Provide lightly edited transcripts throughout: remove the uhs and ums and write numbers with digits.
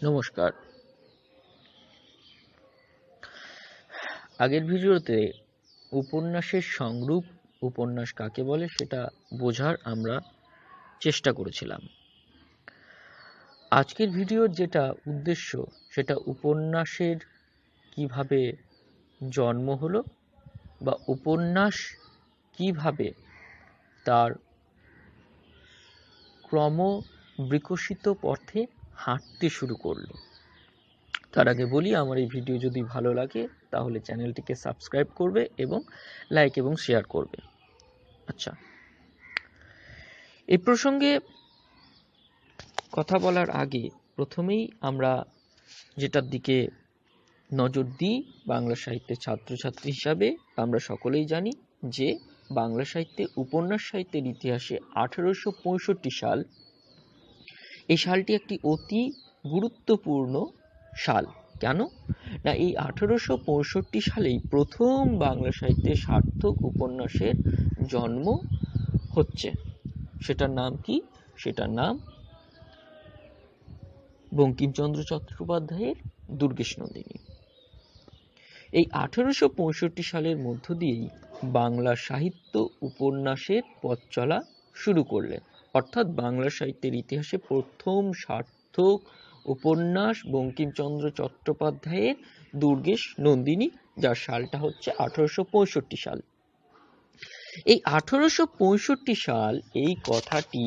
নমস্কার। আগের ভিডিওতে উপন্যাসের সংরূপ, উপন্যাস কাকে বলে সেটা বোঝার আমরা চেষ্টা করেছিলাম। আজকের ভিডিওর যেটা উদ্দেশ্য সেটা উপন্যাসের কিভাবে জন্ম হলো বা উপন্যাস কিভাবে তার ক্রম বিকশিত পথে হাঁটতে শুরু করলো। তার আগে বলি, আমার এই ভিডিও যদি ভালো লাগে তাহলে চ্যানেলটিকে সাবস্ক্রাইব করবে এবং লাইক এবং শেয়ার করবে। আচ্ছা, এই প্রসঙ্গে কথা বলার আগে প্রথমেই আমরা যেটার দিকে নজর দিই, বাংলা সাহিত্যের ছাত্রছাত্রী হিসাবে আমরা সকলেই জানি যে বাংলা সাহিত্যে উপন্যাস সাহিত্যের ইতিহাসে 1865 সাল, এই সালটি একটি অতি গুরুত্বপূর্ণ সাল। কেন না, এই 1865 সালেই প্রথম বাংলা সাহিত্যে সার্থক উপন্যাসের জন্ম হচ্ছে। সেটার নাম কি? সেটার নাম বঙ্কিমচন্দ্র চট্টোপাধ্যায়ের দুর্গেশনন্দিনী। এই 1865 সালের মধ্য দিয়েই বাংলা সাহিত্য উপন্যাসের পথ চলা শুরু করলেন, অর্থাৎ বাংলা সাহিত্যের ইতিহাসে প্রথম সার্থক উপন্যাস বঙ্কিমচন্দ্র চট্টোপাধ্যায়ের দুর্গেশনন্দিনী, যার সালটা হচ্ছে 1865 সাল। এই 1865 সাল, এই কথাটি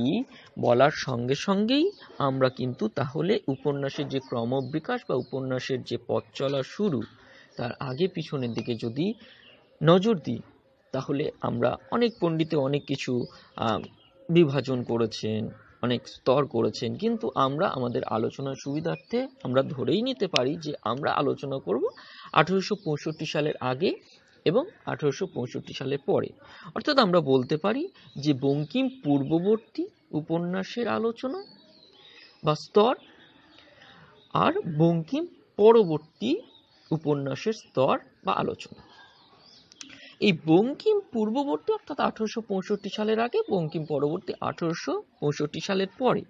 বলার সঙ্গে সঙ্গেই আমরা কিন্তু তাহলে উপন্যাসের যে ক্রমবিকাশ বা উপন্যাসের যে পথ চলা শুরু, তার আগে পিছনের দিকে যদি নজর দিই তাহলে আমরা অনেক পণ্ডিতে অনেক কিছু বিভাজন করেছেন, অনেক স্তর করেছেন, কিন্তু আমরা আমাদের আলোচনার সুবিধার্থে আমরা ধরেই নিতে পারি যে আমরা আলোচনা করব 1865 সালের আগে এবং 1865 সালের পরে। অর্থাৎ আমরা বলতে পারি যে বঙ্কিম পূর্ববর্তী উপন্যাসের আলোচনা বা স্তর আর বঙ্কিম পরবর্তী উপন্যাসের স্তর বা আলোচনা। এই বঙ্কিম পূর্ববর্তী অর্থাৎ 1865 সালের আগে, বঙ্কিম পরবর্তী 1865 সালের পরে,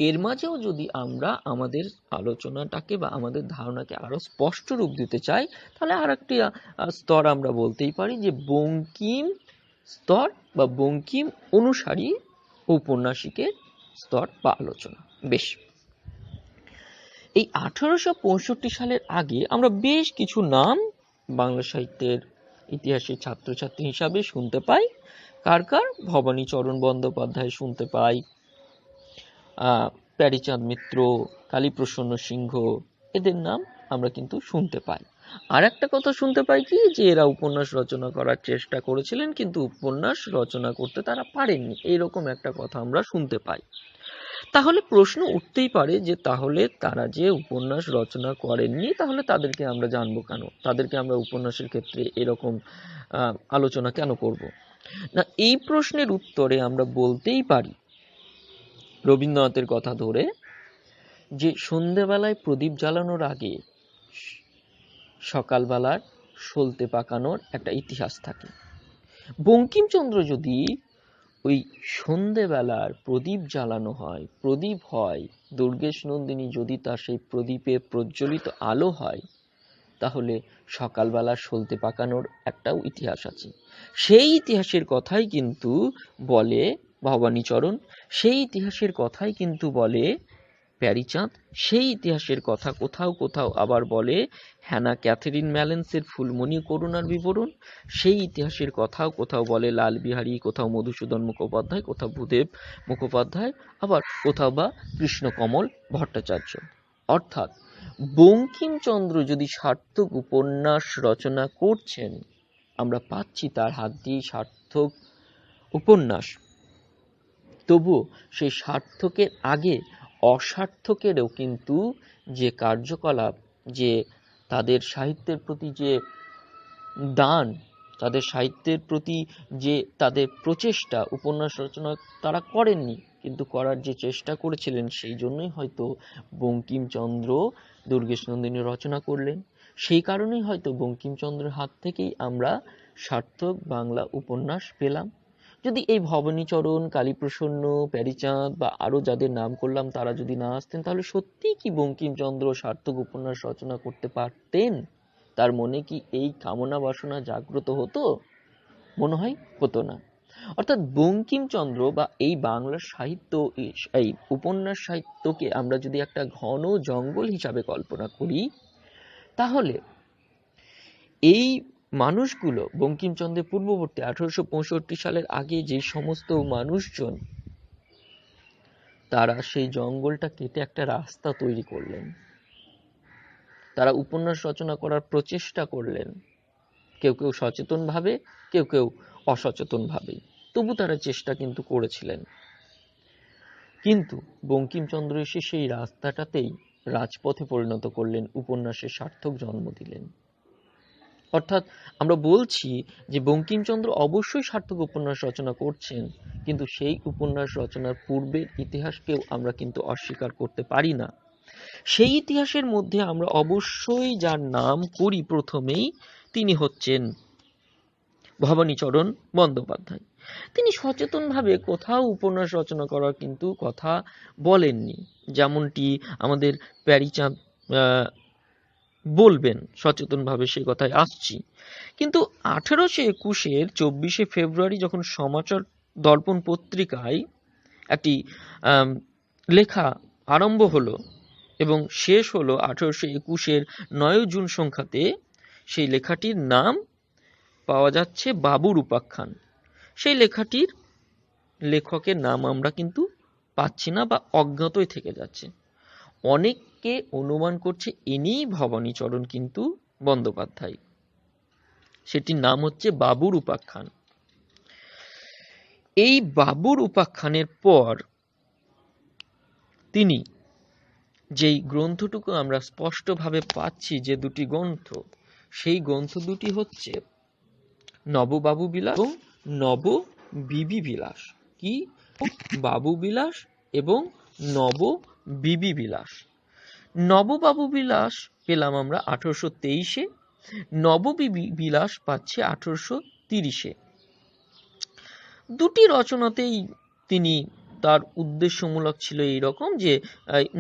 এর মাঝেও যদি আমরা আমাদের আলোচনাটাকে বা আমাদের ধারণাকে আরো স্পষ্ট রূপ দিতে চাই, তাহলে আর একটি স্তর আমরা বলতেই পারি যে বঙ্কিম স্তর বা বঙ্কিম অনুসারী ঔপন্যাসিকের স্তর বা আলোচনা। বেশ, এই 1865 সালের আগে আমরা বেশ কিছু নাম বাংলা সাহিত্যের ইতিহাসের ছাত্রছাত্রী হিসাবে শুনতে পাই। কার কার? ভবানীচরণ বন্দ্যোপাধ্যায় শুনতে পাই, প্যারীচাঁদ মিত্র, কালীপ্রসন্ন সিংহ, এদের নাম আমরা কিন্তু শুনতে পাই। আর একটা কথা শুনতে পাই কি, যে এরা উপন্যাস রচনা করার চেষ্টা করেছিলেন কিন্তু উপন্যাস রচনা করতে তারা পারেননি, এইরকম একটা কথা আমরা শুনতে পাই। তাহলে প্রশ্ন উঠতেই পারে যে তাহলে তারা যে উপন্যাস রচনা করেননি, তাহলে তাদেরকে আমরা জানবো কেন, তাদেরকে আমরা উপন্যাসের ক্ষেত্রে এরকম আলোচনা কেন করব না? এই প্রশ্নের উত্তরে আমরা বলতেই পারি রবীন্দ্রনাথের কথা ধরে যে সন্ধেবেলায় প্রদীপ জ্বালানোর আগে সকালবেলার সলতে পাকানোর একটা ইতিহাস থাকে। বঙ্কিমচন্দ্র যদি ওই সন্ধেবেলার প্রদীপ জ্বালানো হয়, প্রদীপ হয়, দুর্গেশনন্দিনী যদি তার সেই প্রদীপে প্রজ্বলিত আলো হয়, তাহলে সকালবেলা সলতে পাকানোর একটাও ইতিহাস আছে। সেই ইতিহাসের কথাই কিন্তু বলে ভবানীচরণ, সেই ইতিহাসের কথাই কিন্তু বলে প্যারীচাঁদ, সেই ইতিহাসের কথা কোথাও কোথাও আবার বলে হ্যানা ক্যাথেরিন ম্যালেন্সের ফুলমণি করুণার বিবরণ, সেই ইতিহাসের কথাও কোথাও বলে লাল বিহারী, কোথাও মধুসূদন মুখোপাধ্যায়, কোথাও ভূদেব মুখোপাধ্যায়, আবার কোথাও বা কৃষ্ণকমল ভট্টাচার্য। অর্থাৎ বঙ্কিমচন্দ্র যদি সার্থক উপন্যাস রচনা করছেন, আমরা পাচ্ছি তার হাত দিয়ে সার্থক উপন্যাস, তবুও সেই সার্থকের আগে অসার্থকেরও কিন্তু যে কার্যকলাপ, যে তাদের সাহিত্যের প্রতি যে দান, তাদের সাহিত্যের প্রতি যে তাদের প্রচেষ্টা, উপন্যাস রচনা তারা করেননি, কিন্তু করার যে চেষ্টা করেছিলেন, সেই জন্যই হয়তো বঙ্কিমচন্দ্র দুর্গেশনন্দিনী রচনা করলেন। সেই কারণেই হয়তো বঙ্কিমচন্দ্রের হাত থেকেই আমরা সার্থক বাংলা উপন্যাস পেলাম। যদি এই ভবানীচরণ, কালীপ্রসন্ন, প্যারীচাঁদ বা আরো যাদের নাম করলাম তারা যদি না আসতেন, তাহলে সত্যিই কি বঙ্কিমচন্দ্র সার্থক উপন্যাস রচনা করতে পারতেন? তার মনে কি এই কামনা বাসনা জাগ্রত হতো? মনে হয় হতো না। অর্থাৎ বঙ্কিমচন্দ্র বা এই বাংলা সাহিত্য, এই উপন্যাস সাহিত্যকে আমরা যদি একটা ঘন জঙ্গল হিসাবে কল্পনা করি, তাহলে এই মানুষগুলো বঙ্কিমচন্দ্রের পূর্ববর্তী 1865 সালের আগে যে সমস্ত মানুষজন, তারা সেই জঙ্গলটা কেটে একটা রাস্তা তৈরি করলেন, তারা উপন্যাস রচনা করার প্রচেষ্টা করলেন, কেউ কেউ সচেতনভাবে, কেউ কেউ অসচেতনভাবে, তবু তারা চেষ্টা কিন্তু করেছিলেন। কিন্তু বঙ্কিমচন্দ্র এসে সেই রাস্তাটাতেই রাজপথে পরিণত করলেন, উপন্যাসের সার্থক জন্ম দিলেন। অর্থাৎ আমরা বলছি যে বঙ্কিমচন্দ্র অবশ্যই সার্থক উপন্যাস রচনা করছেন, কিন্তু সেই উপন্যাস রচনার পূর্বের ইতিহাসকেও আমরা কিন্তু অস্বীকার করতে পারি না। সেই ইতিহাসের মধ্যে আমরা অবশ্যই যার নাম করি প্রথমেই, তিনি হচ্ছেন ভবানীচরণ বন্দ্যোপাধ্যায়। তিনি সচেতনভাবে কোথাও উপন্যাস রচনা করার কিন্তু কথা বলেননি, যেমনটি আমাদের প্যারীচাঁদ বলবেন, সচেতনভাবে সে কথায় আসছি। কিন্তু 1821-এর 24শে ফেব্রুয়ারি যখন সমাচার দর্পণ পত্রিকায় একটি লেখা আরম্ভ হলো এবং শেষ হলো 1821-এর 9 জুন সংখ্যাতে, সেই লেখাটির নাম পাওয়া যাচ্ছে বাবুর উপাখ্যান। সেই লেখাটির লেখকের নাম আমরা কিন্তু পাচ্ছি না বা অজ্ঞাতই থেকে যাচ্ছে। অনেককে অনুমান করছে ইনিই ভবানীচরণ কিন্তু বন্দ্যোপাধ্যায়। সেটির নাম হচ্ছে বাবুর উপাখ্যান। এই বাবুর উপাখ্যানের পর তিনি যেই গ্রন্থটুকু আমরা স্পষ্টভাবে পাচ্ছি, যে দুটি গ্রন্থ, সেই গ্রন্থ দুটি হচ্ছে নববাবু বিলাস এবং নব বিবি বিলাস। কি? বাবু বিলাস এবং নব বিবি বিলাস। নববাবু বিলাস পেলাম আমরা 1823-এ, নববিবি বিলাস পাচ্ছে 1830-এ। দুটি রচনাতেই তিনি, তার উদ্দেশ্যমূলক ছিল এইরকম যে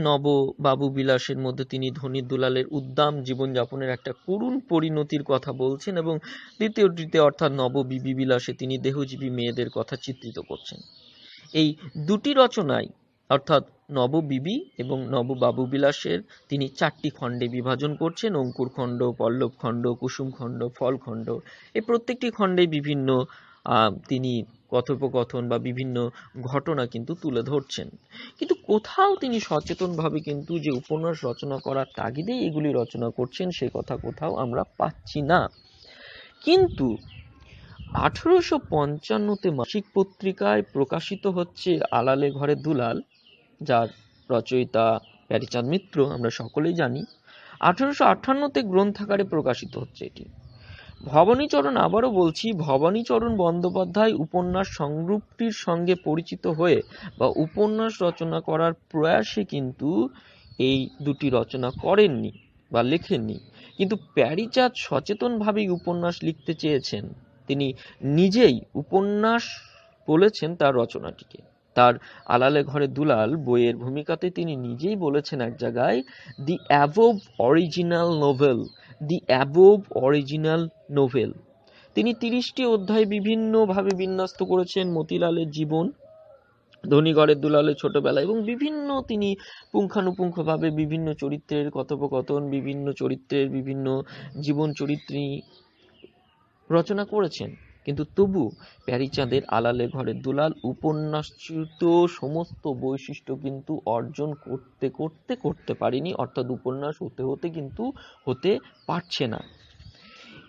নববাবু বিলাসের মধ্যে তিনি ধনী দুলালের উদ্দাম জীবনযাপনের একটা করুণ পরিণতির কথা বলছেন, এবং দ্বিতীয়টিতে অর্থাৎ নববিবি বিলাসে তিনি দেহজীবী মেয়েদের কথা চিত্রিত করছেন। এই দুটি রচনায় অর্থাৎ নববিবি এবং নববাবু বিলাসের তিনি 4টি খণ্ডে বিভাজন করছেন, অঙ্কুর খণ্ড, পল্লব খণ্ড, কুসুম খণ্ড, ফল খণ্ড। এই প্রত্যেকটি খণ্ডে বিভিন্ন তিনি কথোপকথন বা বিভিন্ন ঘটনা কিন্তু তুলে ধরছেন। কিন্তু কোথাও তিনি সচেতনভাবে কিন্তু যে উপন্যাস রচনা করার তাগিদেই এগুলি রচনা করছেন, সে কথা কোথাও আমরা পাচ্ছি না। কিন্তু 1855-তে মাসিক পত্রিকায় প্রকাশিত হচ্ছে আলালে ঘরে দুলাল, যার রচয়িতা প্যারীচাঁদ মিত্র, আমরা সকলেই জানি। 1858-তে গ্রন্থাকারে প্রকাশিত হচ্ছে এটি। ভবানীচরণ, আবারও বলছি, ভবানীচরণ বন্দ্যোপাধ্যায় উপন্যাস সংগ্রহটির সঙ্গে পরিচিত হয়ে বা উপন্যাস রচনা করার প্রয়াসে কিন্তু এই দুটি রচনা করেননি বা লেখেননি। কিন্তু প্যারীচাঁদ সচেতনভাবেই উপন্যাস লিখতে চেয়েছেন। তিনি নিজেই উপন্যাস বলেছেন তার রচনাটিকে। তার আলালে ঘরে দুলাল বইয়ের ভূমিকাতে তিনি নিজেই বলেছেন এক জায়গায়, দি অ্যাবোভ অরিজিনাল নোভেল, দি অ্যাবোভ অরিজিনাল নোভেল। তিনি 30টি অধ্যায় বিভিন্নভাবে বিন্যস্ত করেছেন মতিলালের জীবন, ধনীঘরের দুলালের ছোটবেলা, এবং বিভিন্ন তিনি পুঙ্খানুপুঙ্খভাবে বিভিন্ন চরিত্রের কথোপকথন, বিভিন্ন চরিত্রের বিভিন্ন জীবন চরিত্র রচনা করেছেন। কিন্তু তবু প্যারীচাঁদের আলালে ঘরের দুলাল উপন্যাসচিত সমস্ত বৈশিষ্ট্য কিন্তু অর্জন করতে পারেনি, অর্থাৎ উপন্যাস হতে কিন্তু হতে পারছে না।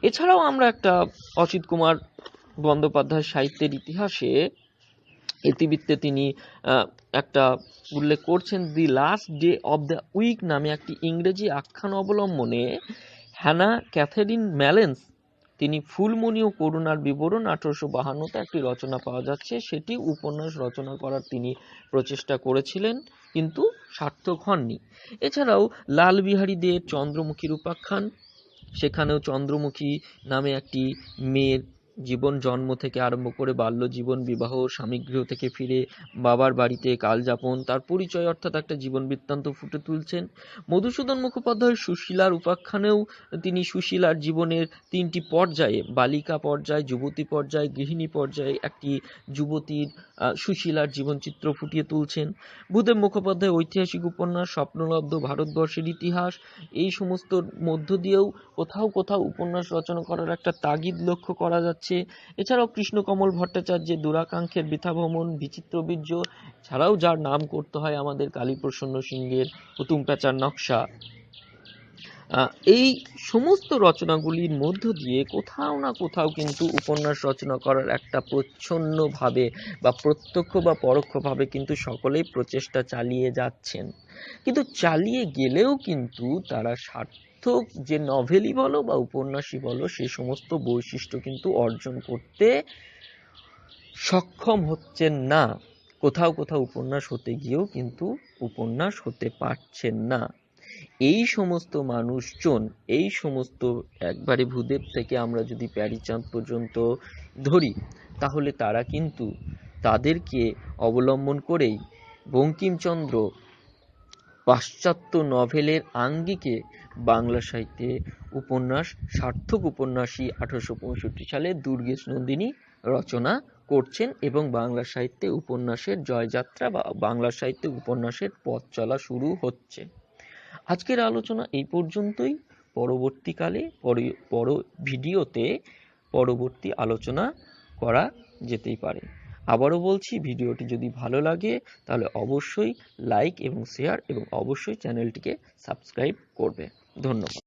এছাড়াও আমরা একটা অসিত কুমার বন্দ্যোপাধ্যায় সাহিত্যের ইতিহাসে ইতিবৃত্তে তিনি একটা উল্লেখ করছেন, the last day of the week নামে একটি ইংরেজি আখ্যান অবলম্বনে হ্যানা ক্যাথেরিন ম্যালেন্স তিনি ফুলমণি ও করুণার বিবরণ 1852-তে একটি রচনা পাওয়া যাচ্ছে। সেটি উপন্যাস রচনা করার তিনি প্রচেষ্টা করেছিলেন, কিন্তু সার্থক হননি। এছাড়াও লালবিহারী দের চন্দ্রমুখীর উপাখ্যান, সেখানেও চন্দ্রমুখী নামে একটি মেয়ের জীবন জন্ম থেকে আরম্ভ করে বাল্য জীবন, বিবাহ, স্বামীগৃহ থেকে ফিরে বাবার বাড়িতে কালযাপন, তার পরিচয় অর্থাৎ একটা জীবন বৃত্তান্ত ফুটে তুলছেন। মধুসূদন মুখোপাধ্যায় সুশীলার উপাখ্যানেও তিনি সুশীলার জীবনের 3টি পর্যায়ে, বালিকা পর্যায়, যুবতী পর্যায়, গৃহিণী পর্যায়ে একটি যুবতীর সুশীলার জীবনচিত্র ফুটিয়ে তুলছেন। ভূদেব মুখোপাধ্যায় ঐতিহাসিক উপন্যাস, স্বপ্নলব্ধ ভারতবর্ষের ইতিহাস, এই সমস্ত মধ্য দিয়েও কোথাও কোথাও উপন্যাস রচনা করার একটা তাগিদ লক্ষ্য করা যাচ্ছে। এছাড়াও কৃষ্ণকমল ভট্টাচার্যের দুরাকাঙ্ক্ষের বৃথা ভ্রমণ, বিচিত্রবীর্য, ছাড়াও যার নাম করতে হয় আমাদের কালীপ্রসন্ন সিংহের হুতুম প্যাঁচার নকশা, এই সমস্ত রচনাগুলির মধ্য দিয়ে কোথাও না কোথাও কিন্তু উপন্যাস রচনা করার একটা প্রচ্ছন্নভাবে বা প্রত্যক্ষ বা পরোক্ষভাবে কিন্তু সকলেই প্রচেষ্টা চালিয়ে যাচ্ছেন। কিন্তু চালিয়ে গেলেও কিন্তু তারা সার্থক যে নভেলই বলো বা উপন্যাসই বলো সে সমস্ত বৈশিষ্ট্য কিন্তু অর্জন করতে সক্ষম হচ্ছেন না। কোথাও কোথাও উপন্যাস হতে গিয়েও কিন্তু উপন্যাস হতে পারছেন না। এই সমস্ত মানুষজন, এই সমস্ত একবারে ভূদেব থেকে আমরা যদি প্যারীচাঁদ পর্যন্ত ধরি, তাহলে তারা কিন্তু তাদেরকে অবলম্বন করেই বঙ্কিমচন্দ্র পাশ্চাত্য নভেলের আঙ্গিকে বাংলা সাহিত্যে উপন্যাস, সার্থক উপন্যাসী 1865 সালে দুর্গেশ নন্দিনী রচনা করছেন এবং বাংলা সাহিত্যে উপন্যাসের জয়যাত্রা বা বাংলা সাহিত্যে উপন্যাসের পথ চলা শুরু হচ্ছে। আজকের আলোচনা এই পর্যন্তই। পরবর্তীকালে ভিডিওতে পরবর্তী আলোচনা করা যেতেই পারে। আবারও বলছি, ভিডিওটি যদি ভালো লাগে তাহলে অবশ্যই লাইক এবং শেয়ার এবং অবশ্যই চ্যানেলটিকে সাবস্ক্রাইব করবে। ধন্যবাদ।